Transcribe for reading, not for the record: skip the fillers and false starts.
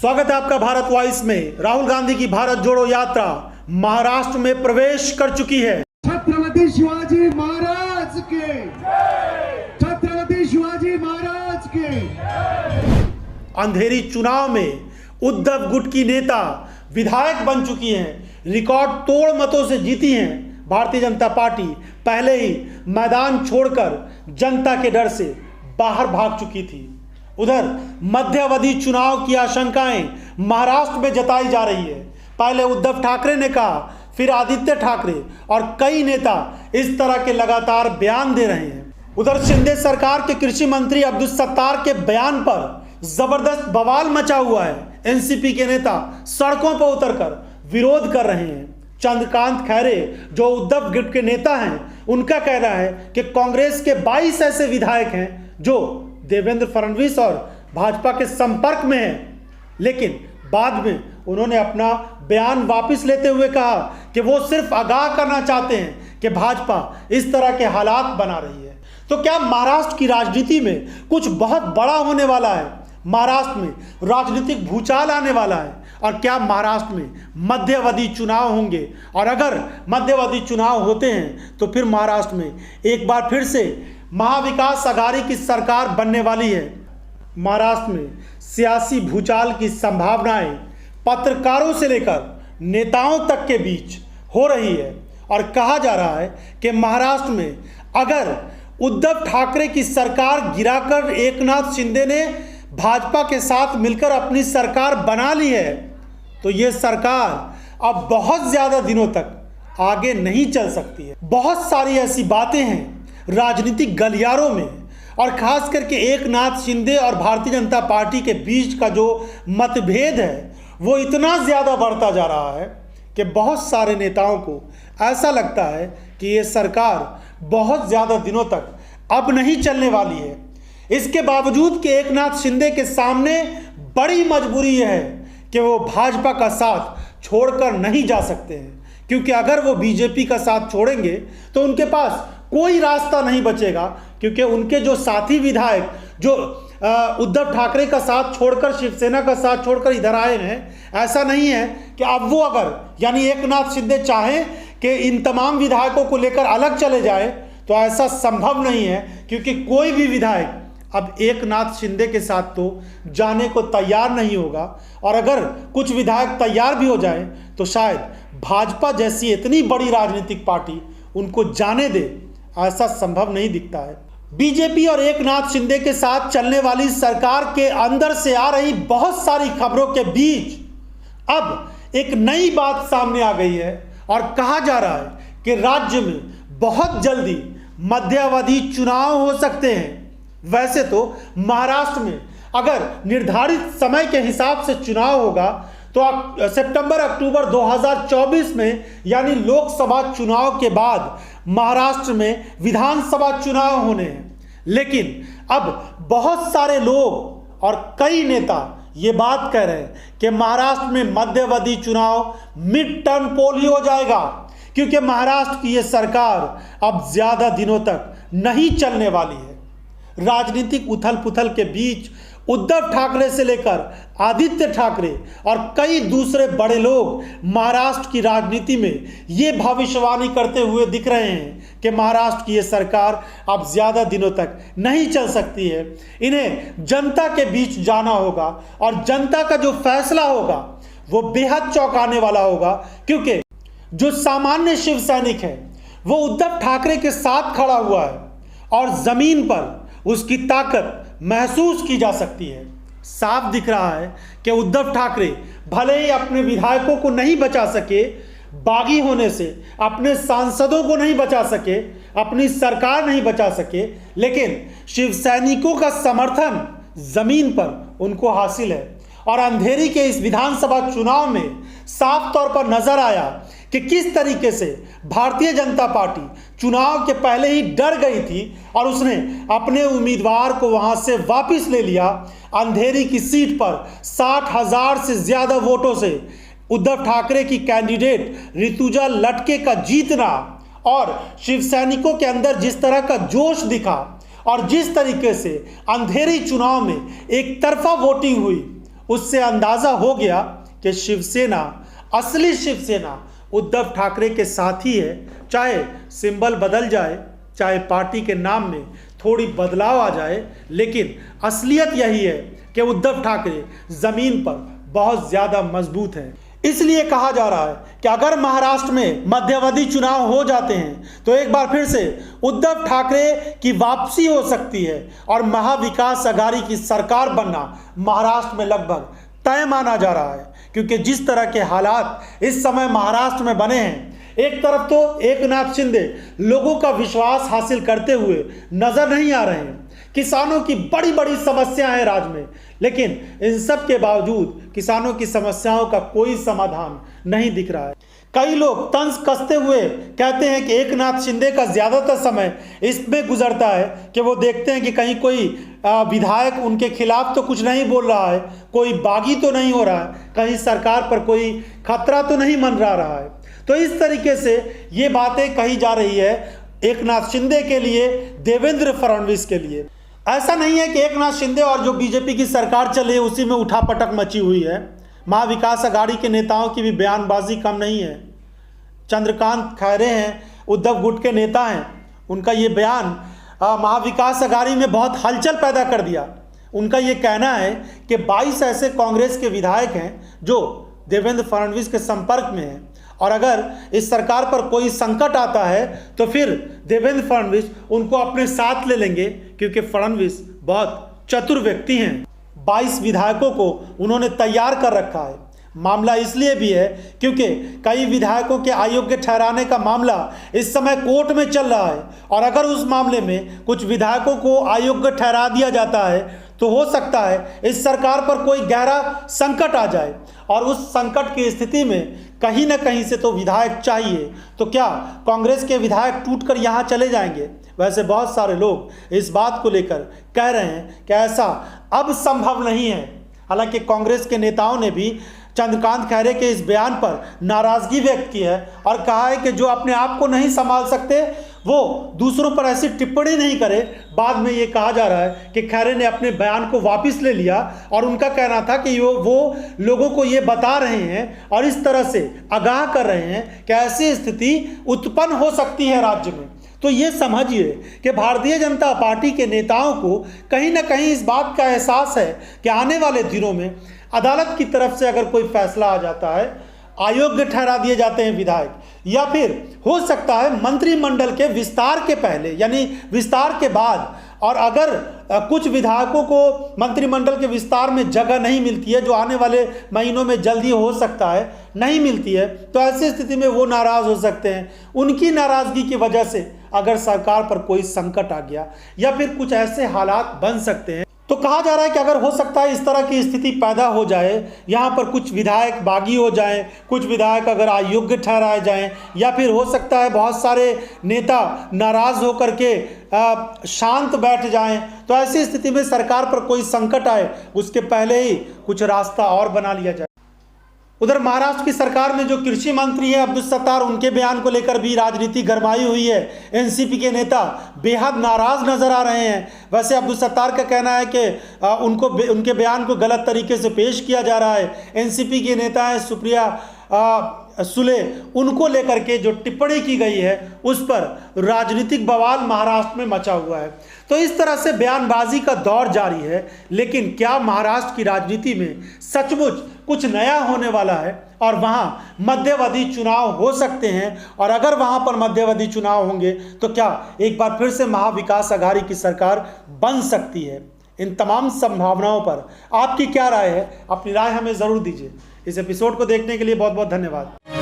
स्वागत है आपका भारत वॉइस में। राहुल गांधी की भारत जोड़ो यात्रा महाराष्ट्र में प्रवेश कर चुकी है। छत्रपति शिवाजी महाराज के, छत्रपति शिवाजी महाराज के। अंधेरी चुनाव में उद्धव गुट की नेता विधायक बन चुकी हैं, रिकॉर्ड तोड़ मतों से जीती हैं। भारतीय जनता पार्टी पहले ही मैदान छोड़कर जनता के डर से बाहर भाग चुकी थी। उधर मध्यावधि चुनाव की आशंकाएं महाराष्ट्र में जताई जा रही है। पहले उद्धव ठाकरे ने कहा, फिर आदित्य ठाकरे और कई नेता इस तरह के लगातार बयान दे रहे हैं। उधर शिंदे सरकार के कृषि मंत्री अब्दुल सत्तार के बयान पर जबरदस्त बवाल मचा हुआ है। एनसीपी के नेता सड़कों पर उतरकर विरोध कर रहे हैं। चंद्रकांत खैरे जो उद्धव गुट के नेता हैं, उनका कहना है कि कांग्रेस के 22 ऐसे विधायक हैं जो देवेंद्र फडणवीस और भाजपा के संपर्क में हैं, लेकिन बाद में उन्होंने अपना बयान वापस लेते हुए कहा कि वो सिर्फ आगाह करना चाहते हैं कि भाजपा इस तरह के हालात बना रही है। तो क्या महाराष्ट्र की राजनीति में कुछ बहुत बड़ा होने वाला है? महाराष्ट्र में राजनीतिक भूचाल आने वाला है? और क्या महाराष्ट्र में मध्यावधि चुनाव होंगे? और अगर मध्यावधि चुनाव होते हैं तो फिर महाराष्ट्र में एक बार फिर से महाविकास अघाड़ी की सरकार बनने वाली है। महाराष्ट्र में सियासी भूचाल की संभावनाएं पत्रकारों से लेकर नेताओं तक के बीच हो रही है और कहा जा रहा है कि महाराष्ट्र में अगर उद्धव ठाकरे की सरकार गिराकर एकनाथ शिंदे ने भाजपा के साथ मिलकर अपनी सरकार बना ली है तो ये सरकार अब बहुत ज़्यादा दिनों तक आगे नहीं चल सकती है। बहुत सारी ऐसी बातें हैं राजनीतिक गलियारों में, और खास करके एकनाथ शिंदे और भारतीय जनता पार्टी के बीच का जो मतभेद है वो इतना ज़्यादा बढ़ता जा रहा है कि बहुत सारे नेताओं को ऐसा लगता है कि ये सरकार बहुत ज़्यादा दिनों तक अब नहीं चलने वाली है। इसके बावजूद कि एकनाथ शिंदे के सामने बड़ी मजबूरी है कि वो भाजपा का साथ छोड़कर नहीं जा सकते हैं, क्योंकि अगर वो बीजेपी का साथ छोड़ेंगे तो उनके पास कोई रास्ता नहीं बचेगा, क्योंकि उनके जो साथी विधायक जो उद्धव ठाकरे का साथ छोड़कर शिवसेना का साथ छोड़कर इधर आए हैं, ऐसा नहीं है कि अब वो अगर यानी एकनाथ शिंदे चाहें कि इन तमाम विधायकों को लेकर अलग चले जाए तो ऐसा संभव नहीं है, क्योंकि कोई भी विधायक अब एकनाथ शिंदे के साथ तो जाने को तैयार नहीं होगा। और अगर कुछ विधायक तैयार भी हो जाए तो शायद भाजपा जैसी इतनी बड़ी राजनीतिक पार्टी उनको जाने दे, ऐसा संभव नहीं दिखता है। बीजेपी और एकनाथ शिंदे के साथ चलने वाली सरकार के अंदर से आ रही बहुत सारी खबरों के बीच अब एक नई बात सामने आ गई है और कहा जा रहा है कि राज्य में बहुत जल्दी मध्यावधि चुनाव हो सकते हैं। वैसे तो महाराष्ट्र में अगर निर्धारित समय के हिसाब से चुनाव होगा तो सितंबर अक्टूबर 2024 में यानी लोकसभा चुनाव के बाद महाराष्ट्र में विधानसभा चुनाव होने हैं। लेकिन अब बहुत सारे लोग और कई नेता ये बात कह रहे हैं कि महाराष्ट्र में मध्यावधि चुनाव मिड टर्म पोल ही हो जाएगा, क्योंकि महाराष्ट्र की ये सरकार अब ज़्यादा दिनों तक नहीं चलने वाली है। राजनीतिक उथल पुथल के बीच उद्धव ठाकरे से लेकर आदित्य ठाकरे और कई दूसरे बड़े लोग महाराष्ट्र की राजनीति में ये भविष्यवाणी करते हुए दिख रहे हैं कि महाराष्ट्र की ये सरकार अब ज़्यादा दिनों तक नहीं चल सकती है। इन्हें जनता के बीच जाना होगा और जनता का जो फैसला होगा वो बेहद चौंकाने वाला होगा, क्योंकि जो सामान्य शिव सैनिक है वो उद्धव ठाकरे के साथ खड़ा हुआ है और ज़मीन पर उसकी ताकत महसूस की जा सकती है। साफ दिख रहा है कि उद्धव ठाकरे भले ही अपने विधायकों को नहीं बचा सके, बागी होने से अपने सांसदों को नहीं बचा सके, अपनी सरकार नहीं बचा सके, लेकिन शिव सैनिकों का समर्थन जमीन पर उनको हासिल है। और अंधेरी के इस विधानसभा चुनाव में साफ तौर पर नजर आया कि किस तरीके से भारतीय जनता पार्टी चुनाव के पहले ही डर गई थी और उसने अपने उम्मीदवार को वहां से वापस ले लिया। अंधेरी की सीट पर 60,000 से ज़्यादा वोटों से उद्धव ठाकरे की कैंडिडेट ऋतुजा लटके का जीतना और शिव सैनिकों के अंदर जिस तरह का जोश दिखा और जिस तरीके से अंधेरी चुनाव में एक तरफा वोटिंग हुई, उससे अंदाजा हो गया कि शिवसेना, असली शिवसेना उद्धव ठाकरे के साथ ही है। चाहे सिंबल बदल जाए, चाहे पार्टी के नाम में थोड़ी बदलाव आ जाए, लेकिन असलियत यही है कि उद्धव ठाकरे जमीन पर बहुत ज्यादा मजबूत है। इसलिए कहा जा रहा है कि अगर महाराष्ट्र में मध्यावधि चुनाव हो जाते हैं तो एक बार फिर से उद्धव ठाकरे की वापसी हो सकती है और महाविकास अघाड़ी की सरकार बनना महाराष्ट्र में लगभग तय माना जा रहा है। क्योंकि जिस तरह के हालात इस समय महाराष्ट्र में बने हैं, एक तरफ तो एकनाथ शिंदे लोगों का विश्वास हासिल करते हुए नजर नहीं आ रहे हैं, किसानों की बड़ी बड़ी समस्याएं हैं राज्य में, लेकिन इन सब के बावजूद किसानों की समस्याओं का कोई समाधान नहीं दिख रहा है। कई लोग तंज कसते हुए कहते हैं कि एकनाथ शिंदे का ज़्यादातर समय इसमें गुजरता है कि वो देखते हैं कि कहीं कोई विधायक उनके खिलाफ तो कुछ नहीं बोल रहा है, कोई बागी तो नहीं हो रहा है, कहीं सरकार पर कोई खतरा तो नहीं मंडरा रहा है। तो इस तरीके से ये बातें कही जा रही है एकनाथ शिंदे के लिए, देवेंद्र फडणवीस के लिए। ऐसा नहीं है कि एकनाथ शिंदे और जो बीजेपी की सरकार चल रही है उसी में उठापटक मची हुई है। महाविकास अघाड़ी के नेताओं की भी बयानबाजी कम नहीं है। चंद्रकांत खैरे हैं, उद्धव गुट के नेता हैं, उनका ये बयान महाविकास अघाड़ी में बहुत हलचल पैदा कर दिया। उनका ये कहना है कि 22 ऐसे कांग्रेस के विधायक हैं जो देवेंद्र फडणवीस के संपर्क में हैं और अगर इस सरकार पर कोई संकट आता है तो फिर देवेंद्र फडणवीस उनको अपने साथ ले लेंगे, क्योंकि फडणवीस बहुत चतुर व्यक्ति हैं। 22 विधायकों को उन्होंने तैयार कर रखा है। मामला इसलिए भी है क्योंकि कई विधायकों के अयोग्य ठहराने का मामला इस समय कोर्ट में चल रहा है और अगर उस मामले में कुछ विधायकों को अयोग्य ठहरा दिया जाता है तो हो सकता है इस सरकार पर कोई गहरा संकट आ जाए और उस संकट की स्थिति में कहीं ना कहीं से तो विधायक चाहिए। तो क्या कांग्रेस के विधायक टूटकर यहाँ चले जाएंगे? वैसे बहुत सारे लोग इस बात को लेकर कह रहे हैं कि ऐसा अब संभव नहीं है। हालांकि कांग्रेस के नेताओं ने भी चंद्रकांत खैरे के इस बयान पर नाराजगी व्यक्त की है और कहा है कि जो अपने आप को नहीं संभाल सकते वो दूसरों पर ऐसी टिप्पणी नहीं करे। बाद में ये कहा जा रहा है कि खैरे ने अपने बयान को वापस ले लिया और उनका कहना था कि वो लोगों को ये बता रहे हैं और इस तरह से आगाह कर रहे हैं कि ऐसी स्थिति उत्पन्न हो सकती है राज्य में। तो ये समझिए कि भारतीय जनता पार्टी के नेताओं को कहीं ना कहीं इस बात का एहसास है कि आने वाले दिनों में अदालत की तरफ से अगर कोई फैसला आ जाता है, अयोग्य ठहरा दिए जाते हैं विधायक, या फिर हो सकता है मंत्रिमंडल के विस्तार के पहले यानी विस्तार के बाद, और अगर कुछ विधायकों को मंत्रिमंडल के विस्तार में जगह नहीं मिलती है, जो आने वाले महीनों में जल्दी हो सकता है नहीं मिलती है, तो ऐसी स्थिति में वो नाराज हो सकते हैं। उनकी नाराजगी की वजह से अगर सरकार पर कोई संकट आ गया या फिर कुछ ऐसे हालात बन सकते हैं, तो कहा जा रहा है कि अगर हो सकता है इस तरह की स्थिति पैदा हो जाए, यहाँ पर कुछ विधायक बागी हो जाएं, कुछ विधायक अगर अयोग्य ठहराए जाएं, या फिर हो सकता है बहुत सारे नेता नाराज होकर के शांत बैठ जाएं, तो ऐसी स्थिति में सरकार पर कोई संकट आए उसके पहले ही कुछ रास्ता और बना लिया जाए। उधर महाराष्ट्र की सरकार में जो कृषि मंत्री है अब्दुल सत्तार, उनके बयान को लेकर भी राजनीति गरमाई हुई है। एनसीपी के नेता बेहद नाराज नजर आ रहे हैं। वैसे अब्दुल सत्तार का कहना है कि उनके बयान को गलत तरीके से पेश किया जा रहा है। एनसीपी के नेता हैं सुप्रिया सुले, उनको लेकर के जो टिप्पणी की गई है उस पर राजनीतिक बवाल महाराष्ट्र में मचा हुआ है। तो इस तरह से बयानबाजी का दौर जारी है, लेकिन क्या महाराष्ट्र की राजनीति में सचमुच कुछ नया होने वाला है और वहां मध्यावधि चुनाव हो सकते हैं? और अगर वहां पर मध्यावधि चुनाव होंगे तो क्या एक बार फिर से महाविकास अघाड़ी की सरकार बन सकती है? इन तमाम संभावनाओं पर आपकी क्या राय है? अपनी राय हमें ज़रूर दीजिए। इस एपिसोड को देखने के लिए बहुत बहुत धन्यवाद।